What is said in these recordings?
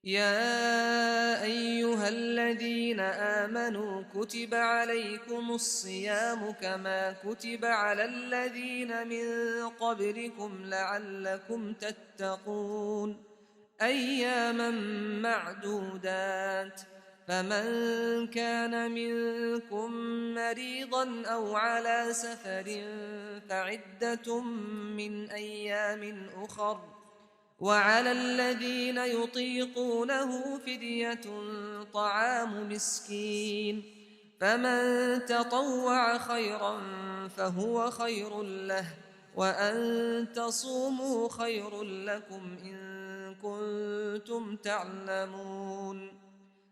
يا أيها الذين آمنوا كتب عليكم الصيام كما كتب على الذين من قبلكم لعلكم تتقون أياما معدودات فمن كان منكم مريضا أو على سفر فعدة من أيام أخر وعلى الذين يطيقونه فدية طعام مسكين فمن تطوع خيرا فهو خير له وأن تصوموا خير لكم إن كنتم تعلمون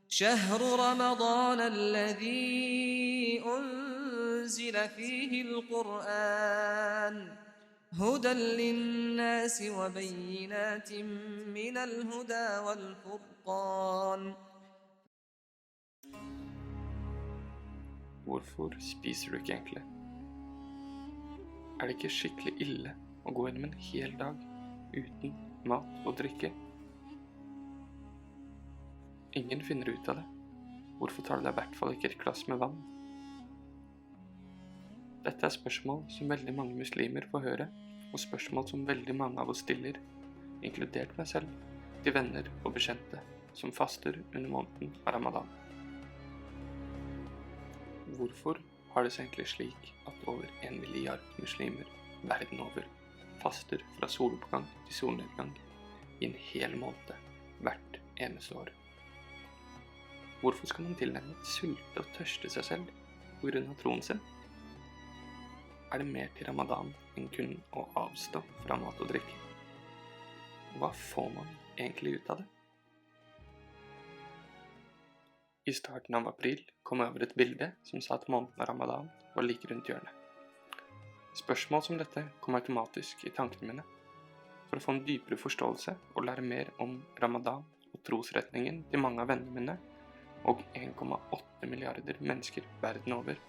شهر رمضان الذي أنزل فيه القرآن هدى للناس وبينات من الهدى والفرقان. Hvorfor spiser du ikke egentlig? Det ikke skikkelig ille å gå gjennom en hel dag uten mat og drikke? Ingen finner ut av det. Hvorfor tar du deg I hvert fall ikke et glass med vann? Dette spørsmål som veldig mange muslimer får høre, og spørsmål som veldig mange av oss stiller, inkludert meg selv, til venner og bekjente som faster under måneden av Ramadan. Hvorfor har det seg egentlig slik at over 1 milliard muslimer verden over faster fra soloppgang til solnedgang I en hel måned hvert eneste år? Hvorfor skal man tilnærmet sulte og tørste seg selv på grunn av troen sin? Det mer til Ramadan enn kun å avstå fra mat og drikke? Hva får man egentlig ut av det? I starten av april kom jeg over et bilde som sa at måneden av Ramadan var like rundt hjørnet. Spørsmål som dette kom automatisk I tankene mine. For å få en dypere forståelse og lære mer om Ramadan og trosretningen til mange av vennene mine, og 1,8 milliarder mennesker verden over,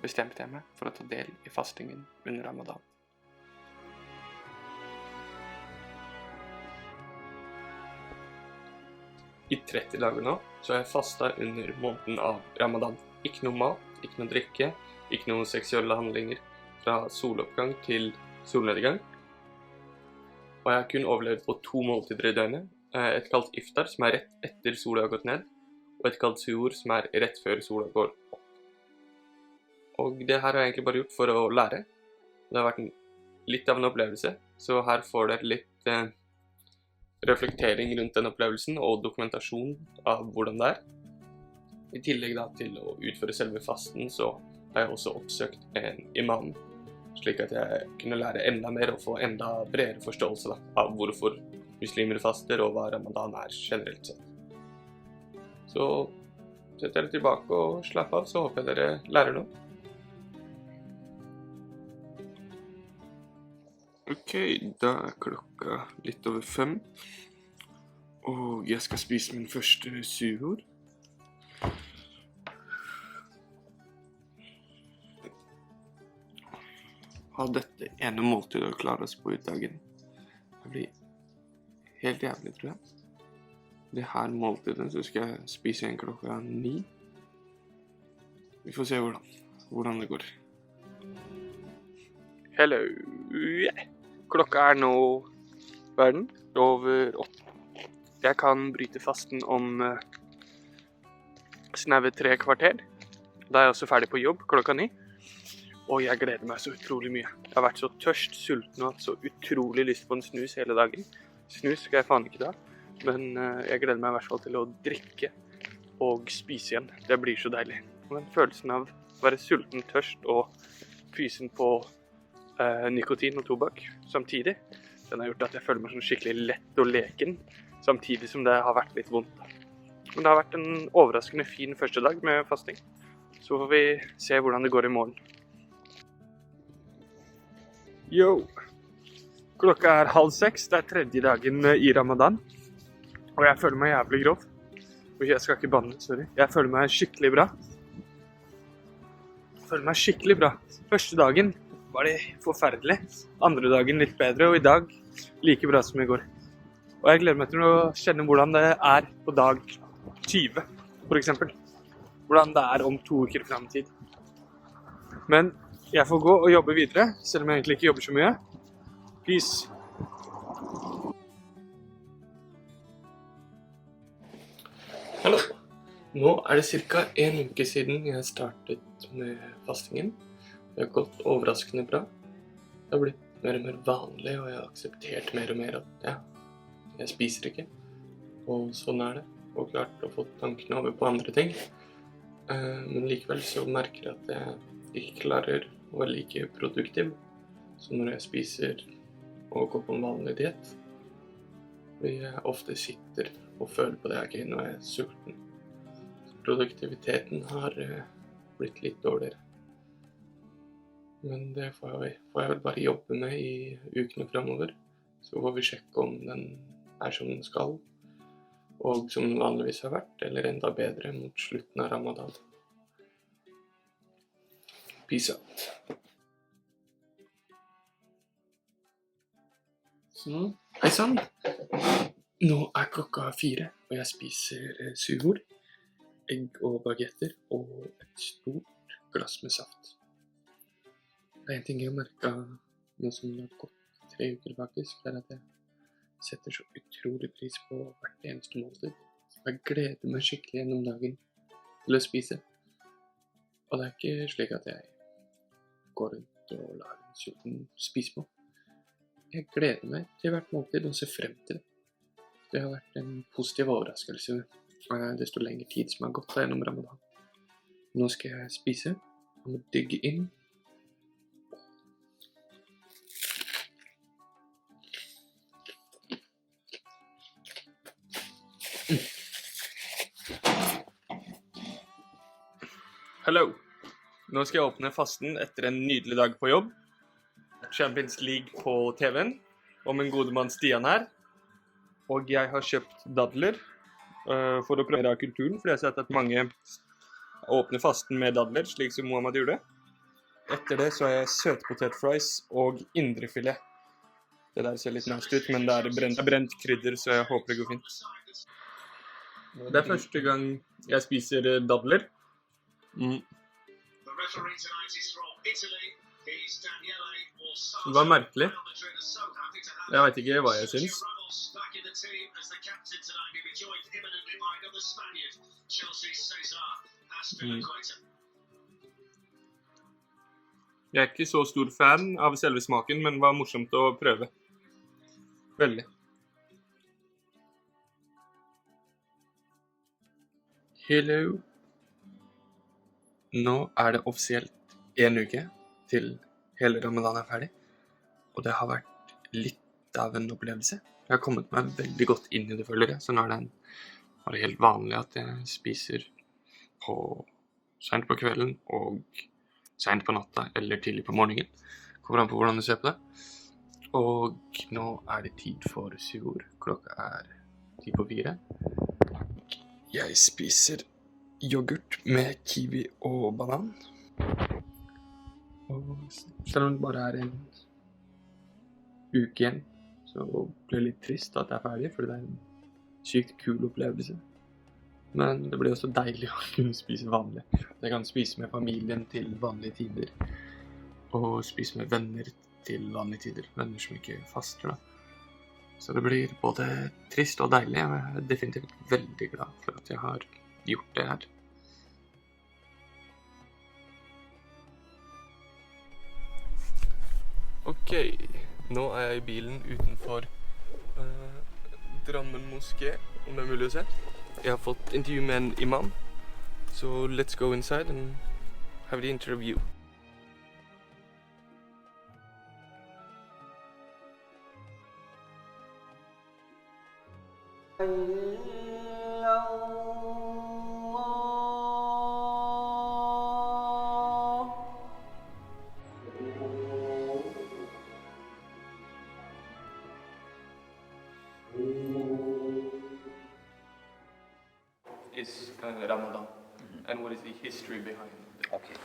bestemte jeg meg for å ta del I fastingen under Ramadan. I 30 dager nå så har jeg fastet under måneden av Ramadan. Ikke noe mat, ikke noe drikke, ikke noen seksuelle handlinger fra soloppgang til solnedgang. Og jeg har kun overlevd på 2 måltider I døgnet. Et kalt iftar som rett etter sola har gått ned, og et kalt suhoor som rett før sola går opp. Og det her har jeg egentlig bare gjort for å lære. Det har vært litt av en opplevelse, så her får dere litt reflektering rundt den opplevelsen og dokumentasjon av hvordan det I tillegg da til å utføre selve fasten, så har jeg også oppsøkt en imam, slik at jeg kunne lære enda mer og få enda bredere forståelse da, av hvorfor muslimer faster og hva Ramadan generelt sett. Så sett dere tilbake og slapp av, så håper jeg dere lærer noe. Ok, da klokka litt over 5, og jeg skal spise min første suhoor. Ha dette ene måltidet å klare oss på I dagen. Det blir helt jævlig, tror jeg. Det her måltidet så skal jeg spise igjen klokka 9. Vi får se hvordan det går. Hello! Klokka nå, verden, over 8. Jeg kan bryte fasten om snaue 3 kvarter. Da jeg også ferdig på jobb klokka 9. Og jeg gleder meg så utrolig mye. Jeg har vært så tørst, sulten og så utrolig lyst på en snus hele dagen. Snus skal jeg faen ikke ta, men jeg gleder meg I hvert fall til å drikke og spise igjen. Det blir så deilig. Og den følelsen av å være sulten, tørst og fysen på nikotin og tobakk samtidig, den har gjort at jeg føler meg sånn skikkelig lett og leken, samtidig som det har vært litt vondt. Men det har vært en overraskende fin første dag med fasting. Så får vi se hvordan det går I morgen. Yo! Klokka 5:30, det 3. dagen I Ramadan. Og jeg føler meg jævlig grov. Og jeg skal ikke banne, sorry. Jeg føler meg skikkelig bra. Første dagen var det forferdelig. Andre dagen litt bedre, og I dag like bra som I går. Og jeg gleder meg til å kjenne hvordan det er på dag 20, for eksempel. Hvordan det er om 2 uker frem i tid. Men jeg får gå og jobbe videre, selv om jeg egentlig ikke jobber så mye. Peace! Hallo! Nå er det ca. 1 uke siden jeg startet med fastingen. Det har gått overraskende bra. Det har blitt mer og mer vanlig, og jeg har akseptert mer og mer at jeg spiser ikke. Og sånn er det. Og klart å få tankene over på andre ting. Men likevel så merker jeg at jeg ikke klarer å være like produktiv som når jeg spiser og går på en vanlig diett. Fordi jeg ofte sitter og føler på det jeg når jeg er sulten. Produktiviteten har blitt litt dårligere. Men det får jeg vel bare jobbe med i ukene fremover. Så får vi sjekke om den er som den skal, og som den vanligvis har vært, eller enda bedre mot slutten av Ramadan. Peace out. Sånn, hei sann. Nå er klokka 4, og jeg spiser suhor, egg og bagetter, og et stort glass med saft. Det er en ting jeg har merket nå som det har gått 3 uker faktisk, er at jeg setter så utrolig pris på hvert eneste måltid. Jeg gleder meg skikkelig gjennom dagen til å spise. Og det er ikke slik at jeg går rundt og lager en sulten spismål. Jeg gleder meg til hvert måltid og ser frem til det. Det har vært en positiv overraskelse desto lengre tid som har gått gjennom Ramadan. Nå skal jeg spise og digge inn. Hello! Nå skal jeg åpne fasten etter en nydelig dag på jobb. Champions League på TV-en, og min gode mann Stian her. Og jeg har kjøpt dadler for å prøve av kulturen, fordi jeg har sett at mange åpner fasten med dadler, slik som Muhammad gjorde. Etter det så har jeg søtpotetfries og indrefilet. Det der ser litt nasty ut, men det er brent krydder, så jeg håper det går fint. Det er første gang jeg spiser dadler. Det var merkelig. Jeg vet ikke hva jeg synes. Jeg er ikke så stor fan av selve smaken, men det var morsomt å prøve. Veldig. Hello. Nå er det offisielt 1 uke til hele Ramadan er ferdig, og det har vært litt av en opplevelse. Jeg har kommet meg veldig godt inn i det, føler jeg, så nå er det helt vanlig at jeg spiser sent på kvelden og sent på natta eller tidlig på morgenen. Kommer an på hvordan du ser på det. Og nå er det tid for suhor. Klokka er 3:10. Jeg spiser yoghurt med kiwi og banan. Og selv om det bare er en uke igjen, så blir det litt trist at det er ferdig, for det er en sykt kul opplevelse. Men det blir også deilig å kunne spise vanlig. Jeg kan spise med familien til vanlige tider, og spise med venner til vanlige tider. Venner som ikke faster da. Så det blir både trist og deilig, og jeg er definitivt veldig glad for at jeg har gjort det her. Ok, nå er jeg i bilen utenfor Drammen moské, om det er mulig å se. Jeg har fått intervju med en imam, so let's go inside and have the interview. Is Ramadan, and what is the history behind it? Okay.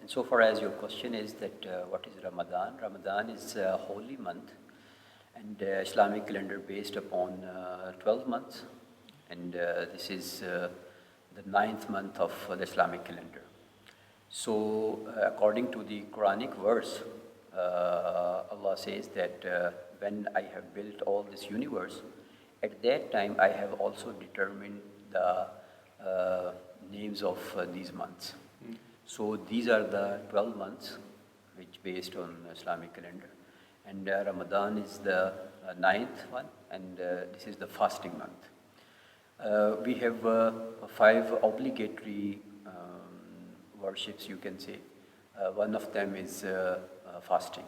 And so far as your question is that what is Ramadan? Ramadan is a holy month, and Islamic calendar based upon 12 months, and this is the 9th month of the Islamic calendar. So according to the Quranic verse, Allah says that when I have built all this universe, at that time I have also determined the names of these months. So these are the 12 months which based on Islamic calendar. And Ramadan is the 9th one, and this is the fasting month. We have 5 obligatory worships, you can say. One of them is fasting.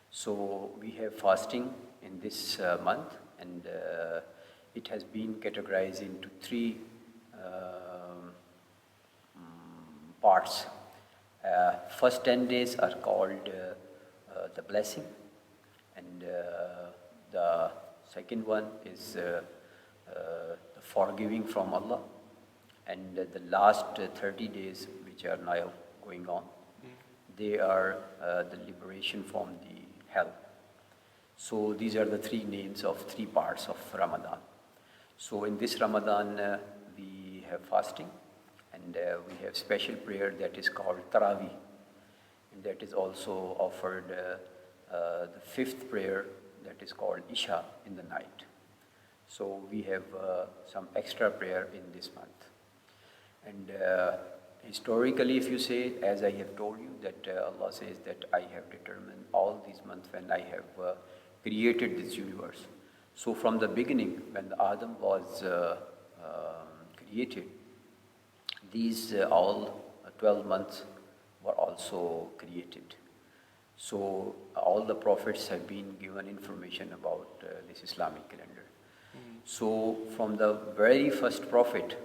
So we have fasting in this month, and it has been categorized into 3 parts. First 10 days are called the blessing, and the second one is the forgiving from Allah, and the last 30 days which are now going on, they are the liberation from the hell. So these are the 3 names of 3 parts of Ramadan. So in this Ramadan we have fasting, and we have special prayer that is called Tarawih, and that is also offered the 5th prayer that is called Isha in the night. So we have some extra prayer in this month. And historically, if you say, as I have told you, that Allah says that I have determined all these months when I have created this universe. So from the beginning, when Adam was created, these all 12 months were also created. So all the prophets have been given information about this Islamic calendar. So from the very first prophet,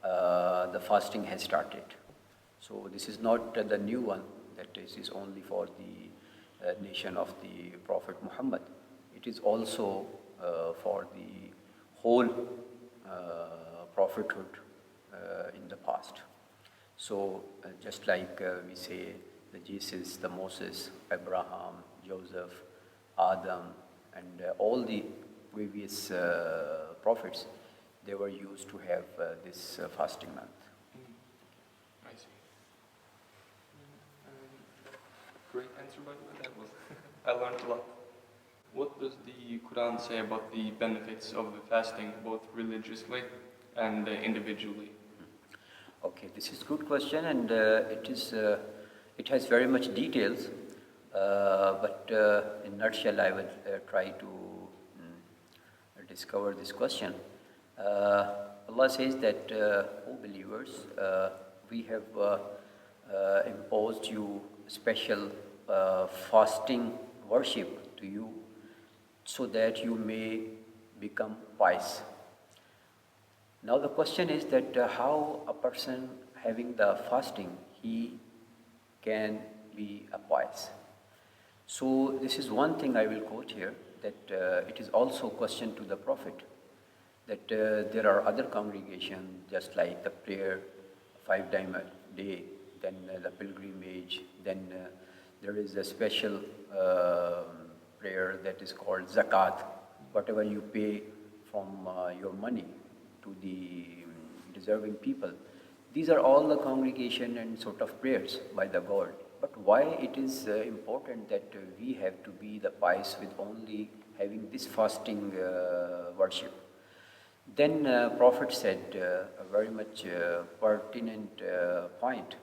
the fasting has started. So this is not the new one, that this is only for the nation of the Prophet Muhammad. It is also for the whole prophethood in the past. So just like we say the Jesus, the Moses, Abraham, Joseph, Adam, and all the previous prophets, they were used to have this fasting month. I see. Great answer, by the way. That was I learned a lot. What does the Quran say about the benefits of fasting, both religiously and individually? Okay, this is a good question, and it has very much details, but in a nutshell I will try to discover this question. Allah says that, O believers, we have imposed you special fasting worship to you so that you may become pious. Now the question is that how a person having the fasting, he can be a pious. So this is one thing I will quote here, that it is also a question to the Prophet, that there are other congregations just like the prayer 5 times a day, then the pilgrimage, then there is a special prayer that is called zakat, whatever you pay from your money to the deserving people. These are all the congregation and sort of prayers by the God. But why it is important that we have to be the pious with only having this fasting worship? Then Prophet said a very much pertinent point,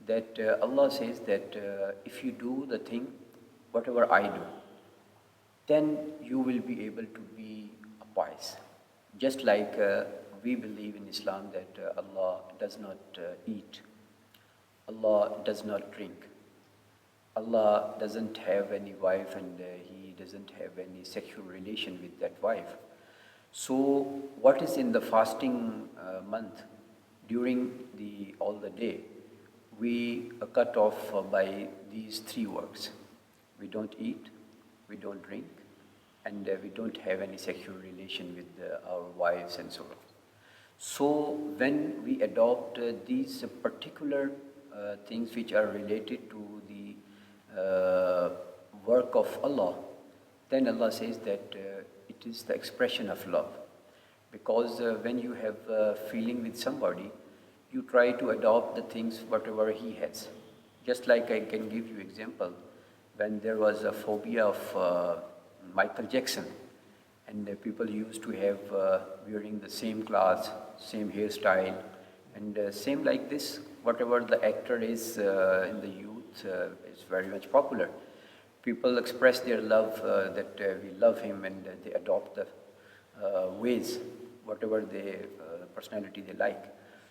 that Allah says that if you do the thing, whatever I do, then you will be able to be a pious. Just like we believe in Islam that Allah does not eat, Allah does not drink, Allah doesn't have any wife, and He doesn't have any sexual relation with that wife. So what is in the fasting month? During all the day, we are cut off by these 3 works. We don't eat, we don't drink, and we don't have any sexual relation with our wives and so on. So when we adopt these particular things which are related to the work of Allah, then Allah says that it is the expression of love. Because when you have a feeling with somebody, you try to adopt the things whatever he has. Just like I can give you example, when there was a phobia of Michael Jackson, and people used to have wearing the same clothes, same hairstyle, and same like this, whatever the actor is in the youth is very much popular. People express their love that we love him, and they adopt the ways, whatever the personality they like.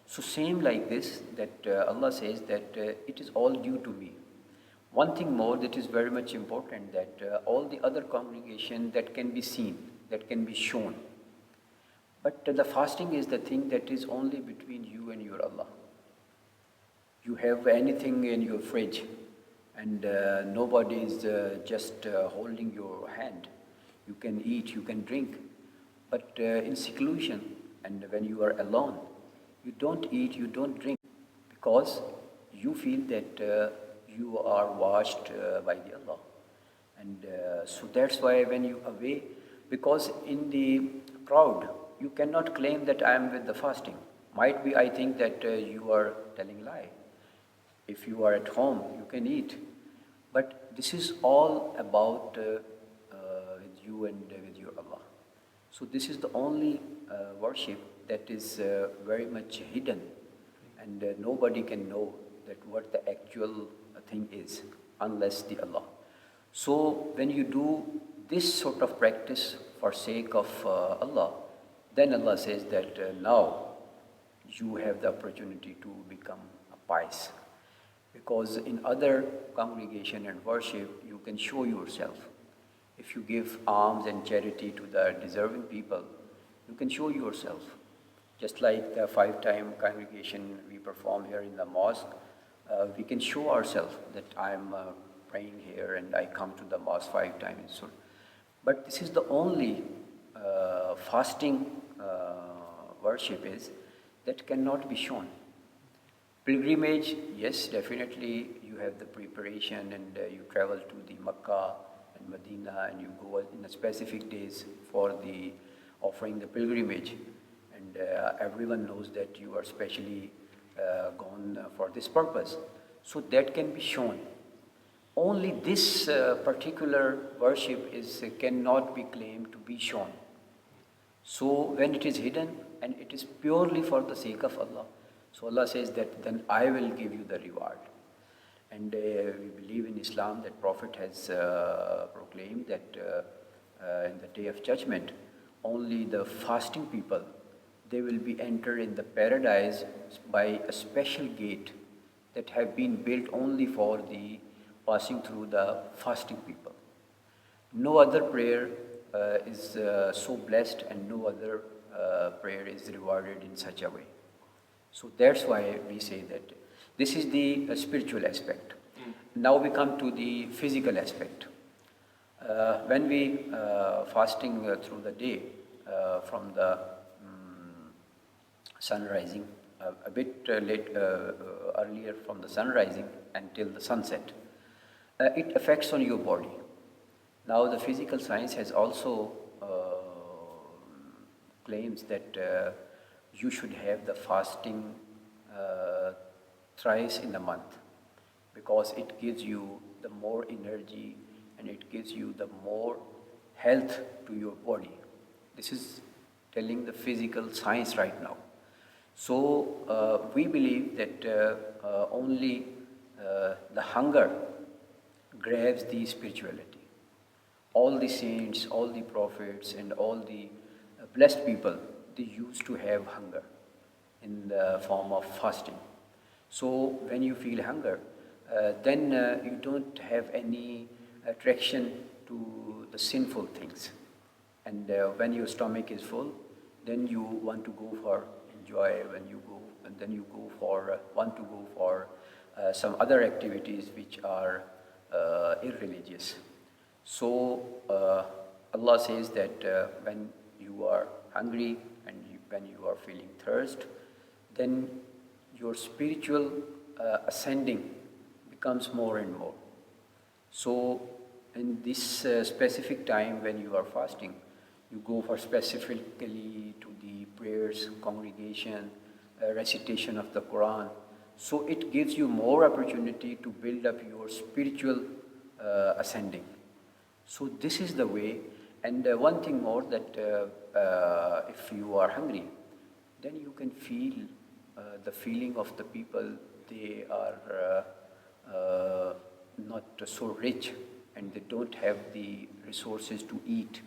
So same like this, that Allah says that it is all due to me. One thing more that is very much important, that all the other congregation that can be seen, that can be shown. But the fasting is the thing that is only between you and your Allah. You have anything in your fridge, and nobody is just holding your hand. You can eat, you can drink. But in seclusion, and when you are alone, you don't eat, you don't drink, because you feel that you are watched by the Allah. And so that's why when you away, because in the crowd, you cannot claim that I am with the fasting. Might be I think that you are telling lie. If you are at home, you can eat. But this is all about with you and with your Allah. So this is the only worship that is very much hidden, and nobody can know that what the actual thing is unless the Allah. So when you do this sort of practice for sake of Allah, then Allah says that now you have the opportunity to become a pious. Because in other congregation and worship, you can show yourself. If you give alms and charity to the deserving people, you can show yourself. Just like the 5-time congregation we perform here in the mosque, we can show ourselves that I am praying here and I come to the mosque 5 times. So, but this is the only fasting worship is that cannot be shown. Pilgrimage, yes, definitely you have the preparation, and you travel to the Makkah and Medina, and you go in a specific days for the offering the pilgrimage, and everyone knows that you are specially gone for this purpose. So that can be shown. Only this particular worship cannot be claimed to be shown. So when it is hidden and it is purely for the sake of Allah, so Allah says that then I will give you the reward. And we believe in Islam that Prophet has proclaimed that in the day of judgment, only the fasting people, they will be entered in the paradise by a special gate that have been built only for the passing through the fasting people. No other prayer is so blessed, and no other prayer is rewarded in such a way. So that's why we say that this is the spiritual aspect. Now we come to the physical aspect. When we fasting through the day from the sun rising, a bit earlier from the sun rising until the sunset, it affects on your body. Now the physical science has also claims that you should have the fasting thrice in a month, because it gives you the more energy and it gives you the more health to your body. This is telling the physical science right now. So we believe that only the hunger grabs the spirituality. All the saints, all the prophets, and all the blessed people, they used to have hunger in the form of fasting. So when you feel hunger, then you don't have any attraction to the sinful things. And when your stomach is full, then you want to go for enjoy, and then you go for want to go for some other activities which are irreligious. So Allah says that when you are hungry and when you are feeling thirst, then your spiritual ascending becomes more and more. So in this specific time when you are fasting, you go for specifically to the prayers, congregation, recitation of the Quran. So it gives you more opportunity to build up your spiritual ascending. So this is the way. And one thing more, that if you are hungry, then you can feel the feeling of the people. They are not so rich and they don't have the resources to eat.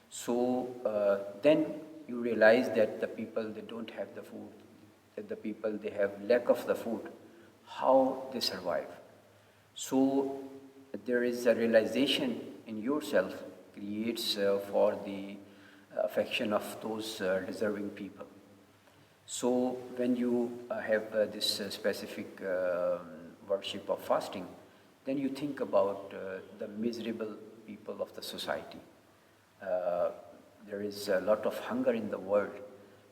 So then you realize that the people, they don't have the food, that the people, they have lack of the food, how they survive. So there is a realization in yourself creates for the affection of those deserving people. So when you have this specific worship of fasting, then you think about the miserable people of the society. There is a lot of hunger in the world,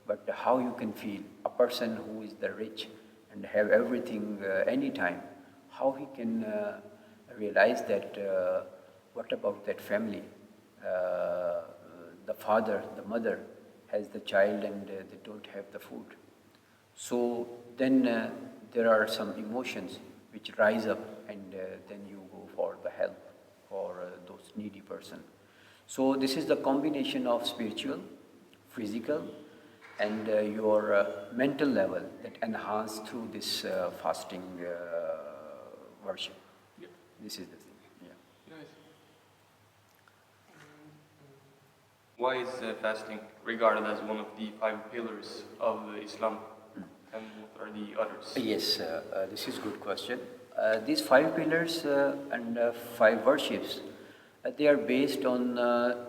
but how you can feel a person who is the rich and have everything anytime, how he can realize that what about that family? The father, the mother has the child and they don't have the food. So then there are some emotions which rise up, and then you go for the help for those needy person. So this is the combination of spiritual, physical, and your mental level that enhance through this fasting worship. Yeah. This is the thing. Yeah. Nice. Why is fasting regarded as one of the 5 pillars of Islam? And what are the others? Yes, this is a good question. These 5 pillars and 5 worships, they are based on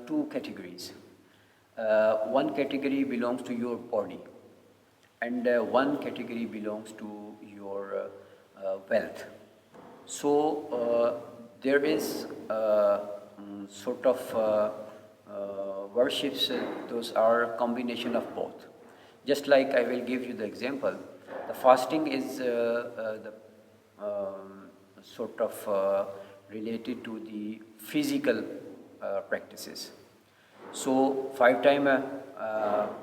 2 categories. One category belongs to your body, and one category belongs to your wealth. So there is sort of worships, those are a combination of both. Just like I will give you the example, the fasting is the sort of related to the physical practices. So 5 time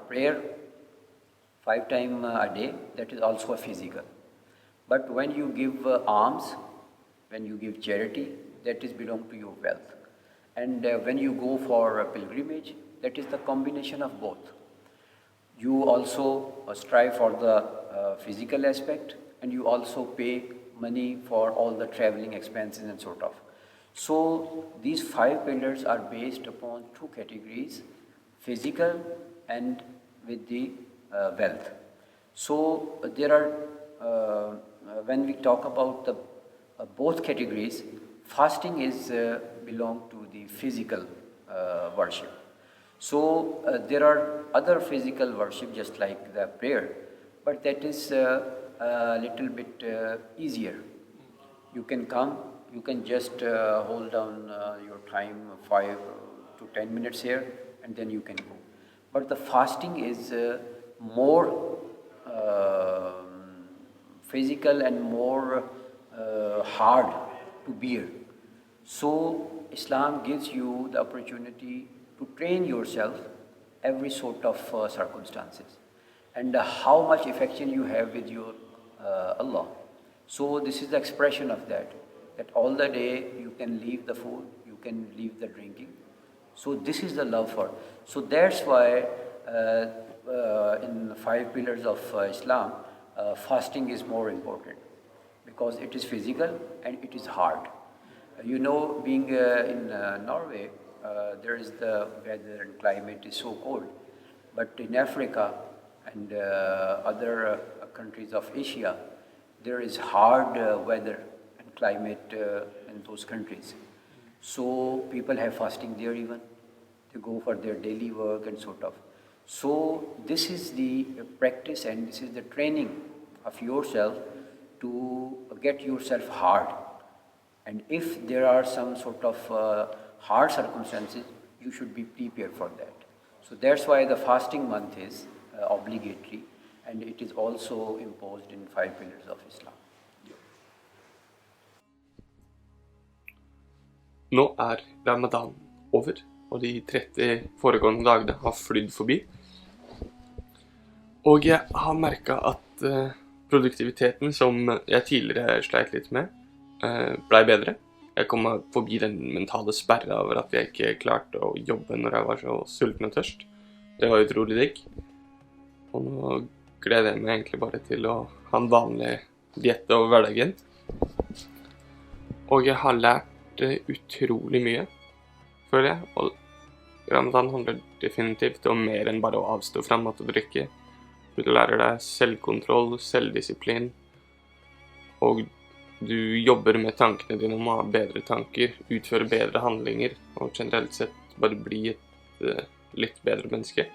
prayer, 5 time a day, that is also a physical. But when you give alms, when you give charity, that is belong to your wealth. And when you go for a pilgrimage, that is the combination of both. You also strive for the physical aspect, and you also pay money for all the traveling expenses and sort of. So these 5 pillars are based upon 2 categories, physical and with the wealth. So there are, when we talk about the both categories, fasting is belong to the physical worship. So there are other physical worship just like the prayer, but that is a little bit easier. You can come, you can just hold down your time 5 to 10 minutes here, and then you can go. But the fasting is more physical and more hard to bear. So Islam gives you the opportunity to train yourself every sort of circumstances, and how much affection you have with your Allah. So this is the expression of that all the day you can leave the food, you can leave the drinking. So this is the love for. So that's why in the 5 pillars of Islam, fasting is more important, because it is physical and it is hard. You know, being in Norway, there is the weather and climate is so cold. But in Africa and other countries of Asia, there is hard weather and climate in those countries. So people have fasting there even. They go for their daily work and sort of. So this is the practice and this is the training of yourself to get yourself hard. And if there are some sort of hard circumstances, you should be prepared for that. So that's why the fasting month is obligatory, and it is also imposed in 5 pillars of Islam. Nå Ramadan over, og de 30 foregående dagene har flydd forbi. Og jeg har merket at produktiviteten som jeg tidligere sleit litt med, ble bedre. Jeg kom forbi den mentale sperra over at jeg ikke klarte å jobbe når jeg var så sulten og tørst. Det var utrolig digg. Og nå gleder jeg meg egentlig bare til å ha en vanlig diett over hverdagen. Og jeg har lært utrolig mye, føler jeg. Og Ramadan handler definitivt om mer enn bare å avstå fra mat og drikke. Du lærer deg selvkontroll, selvdisiplin, og du jobber med tankene dine om å ha bedre tanker, utføre bedre handlinger, og generelt sett bare bli et litt bedre menneske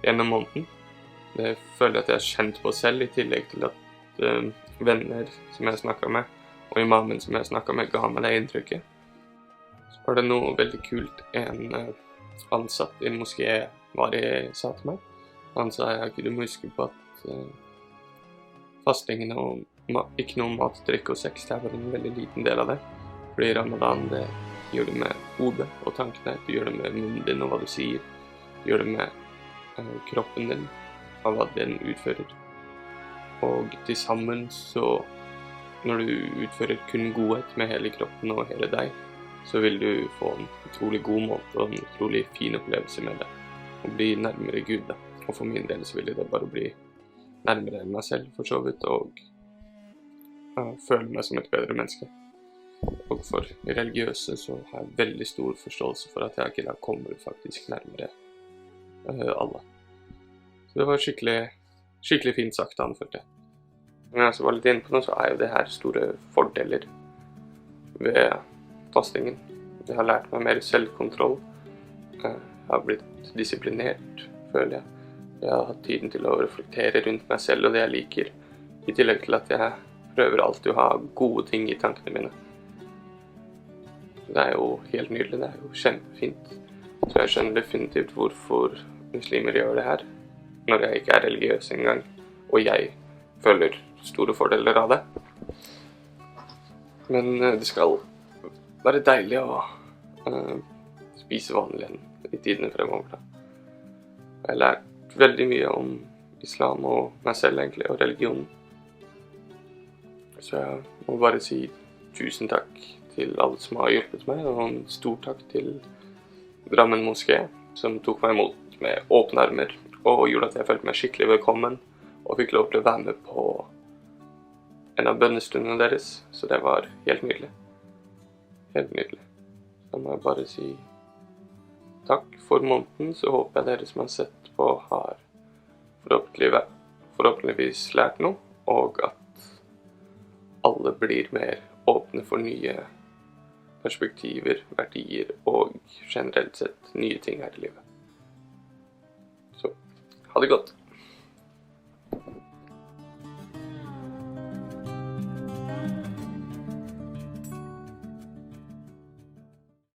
gjennom måneden. Det føler jeg at jeg har kjent på selv, i tillegg til at venner som jeg snakket med, og imamen som jeg snakket med, ga meg det inntrykket. Så var det noe veldig kult en ansatt i en moské sa til meg. Han sa at du må huske på at fastingen og ikke noe mat, drikke og sex, det bare en veldig liten del av det. Fordi Ramadan, det gjør du med hodet og tankene, du gjør det med munnen din og hva du sier, du gjør det med kroppen din og hva den utfører. Og til sammen så, når du utfører kun godhet med hele kroppen og hele deg, så vil du få en utrolig god måte og en utrolig fin opplevelse med det, og bli nærmere Gud da. Og for min del så ville det bare bli nærmere enn meg selv, for så vidt, og føle meg som et bedre menneske. Og for religiøse så har jeg veldig stor forståelse for at jeg ikke da kommer faktisk nærmere alle. Så det var skikkelig fint sagt, anfølte jeg. Men jeg var litt inne på nå, så jo det her store fordeler ved fastingen. Jeg har lært meg mer selvkontroll. Jeg har blitt disiplinert, føler jeg. Jeg har hatt tiden til å reflektere rundt meg selv og det jeg liker, i tillegg til at jeg prøver alltid å ha gode ting i tankene mine. Det jo helt nydelig, det jo kjempefint. Så jeg skjønner definitivt hvorfor muslimer gjør det her, når jeg ikke religiøs engang, og jeg føler store fordeler av det. Men det skal være deilig å spise vanlig igjen i tidene fremover da. Jeg har lært veldig mye om islam og meg selv egentlig, og religionen. Så jeg må bare si tusen takk til alle som har hjulpet meg, og en stor takk til Drammen moské, som tok meg imot med åpne armer, og gjorde at jeg følte meg skikkelig velkommen, og fikk lov til å være med på en av bønnestundene deres, så det var helt nydelig. Helt nydelig. Så må jeg bare si takk for måneden, så håper jeg dere som har sett på har forhåpentligvis lært noe, og at alle blir mer åpne for nye perspektiver, verdier og generelt sett nye ting her i livet. Så, ha det godt!